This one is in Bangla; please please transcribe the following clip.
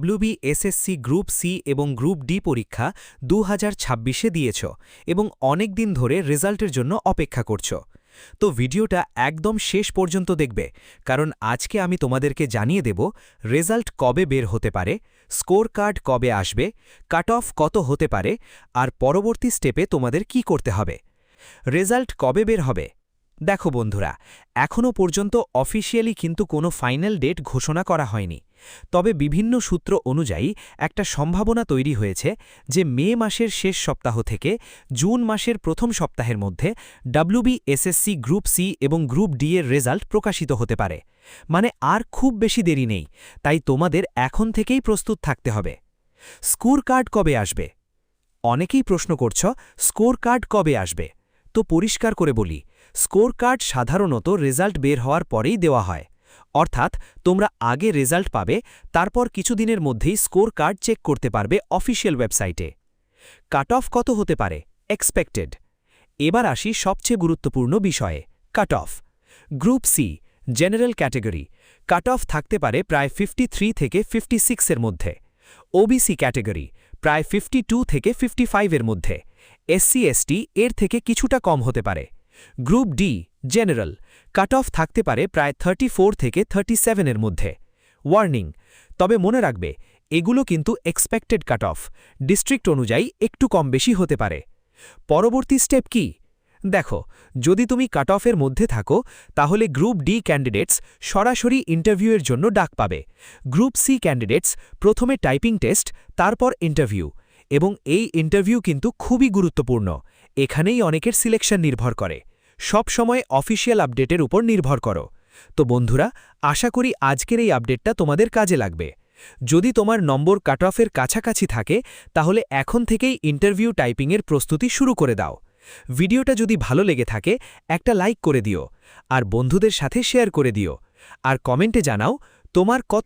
WBSSC গ্রুপ সি এবং গ্রুপ ডি পরীক্ষা 2026-এ দিয়েছ এবং অনেক দিন ধরে রেজাল্টের জন্য অপেক্ষা করছ। তো ভিডিওটা একদম শেষ পর্যন্ত দেখবে, কারণ আজকে আমি তোমাদেরকে জানিয়ে দেব রেজাল্ট কবে বের হতে পারে, স্কোর কার্ড কবে আসবে, কাট অফ কত হতে পারে, আর পরবর্তী স্টেপে তোমাদের কি করতে হবে। রেজাল্ট কবে বের হবে? দেখো বন্ধুরা, এখনও পর্যন্ত অফিসিয়ালি কিন্তু কোনো ফাইনাল ডেট ঘোষণা করা হয়নি। তবে বিভিন্ন সূত্র অনুযায়ী একটা সম্ভাবনা তৈরি হয়েছে যে মে মাসের শেষ সপ্তাহ থেকে জুন মাসের প্রথম সপ্তাহের মধ্যে WBSSC গ্রুপ সি এবং গ্রুপ ডি এর রেজাল্ট প্রকাশিত হতে পারে। মানে আর খুব বেশি দেরি নেই, তাই তোমাদের এখন থেকেই প্রস্তুত থাকতে হবে। স্কোর কার্ড কবে আসবে? অনেকেই প্রশ্ন করছ, স্কোর কার্ড কবে আসবে? তো পরিষ্কার করে বলি, স্কোর কার্ড সাধারণত রেজাল্ট বের হওয়ার পরেই দেওয়া হয়। অর্থাৎ তোমরা আগে রেজাল্ট পাবে, তারপর কিছুদিনের মধ্যেই স্কোর কার্ড চেক করতে পারবে অফিসিয়াল ওয়েবসাইটে। কাট অফ কত হতে পারে এক্সপেক্টেড? এবার আসি সবচেয়ে গুরুত্বপূর্ণ বিষয়ে, cut off. Group C general category cut off থাকতে পারে প্রায় 53 থেকে 56 এর মধ্যে। ওবিসি ক্যাটেগরি প্রায় 52 থেকে 55 এর মধ্যে। SC/ST এর থেকে কিছুটা কম হতে পারে। গ্রুপ ডি জেনারেল কাট অফ থাকতে পারে প্রায় 34 থেকে 37 এর মধ্যে। ওয়ার্নিং, তবে মনে রাখবে এগুলো কিন্তু এক্সপেক্টেড কাট অফ, ডিস্ট্রিক্ট অনুযায়ী একটু কম বেশি হতে পারে। পরবর্তী স্টেপ কি? দেখো, যদি তুমি কাট অফের মধ্যে থাকো তাহলে গ্রুপ ডি ক্যান্ডিডেটস সরাসরি ইন্টারভিউয়ের জন্য ডাক পাবে। গ্রুপ সি ক্যান্ডিডেটস প্রথমে টাইপিং টেস্ট, তারপর ইন্টারভিউ, এবং এই ইন্টারভিউ কিন্তু খুবই গুরুত্বপূর্ণ। এখানেই অনেকের সিলেকশন নির্ভর করে। সব সময় অফিসিয়াল আপডেটের উপর নির্ভর করো। তো বন্ধুরা, আশা করি আজকের এই আপডেটটা তোমাদের কাজে লাগবে। যদি তোমার নম্বর কাট অফের কাছাকাছি থাকে তাহলে এখন থেকেই ইন্টারভিউ টাইপিংয়ের প্রস্তুতি শুরু করে দাও। ভিডিওটা যদি ভালো লেগে থাকে একটা লাইক করে দিও, আর বন্ধুদের সাথে শেয়ার করে দিও, আর কমেন্টে জানাও তোমার কত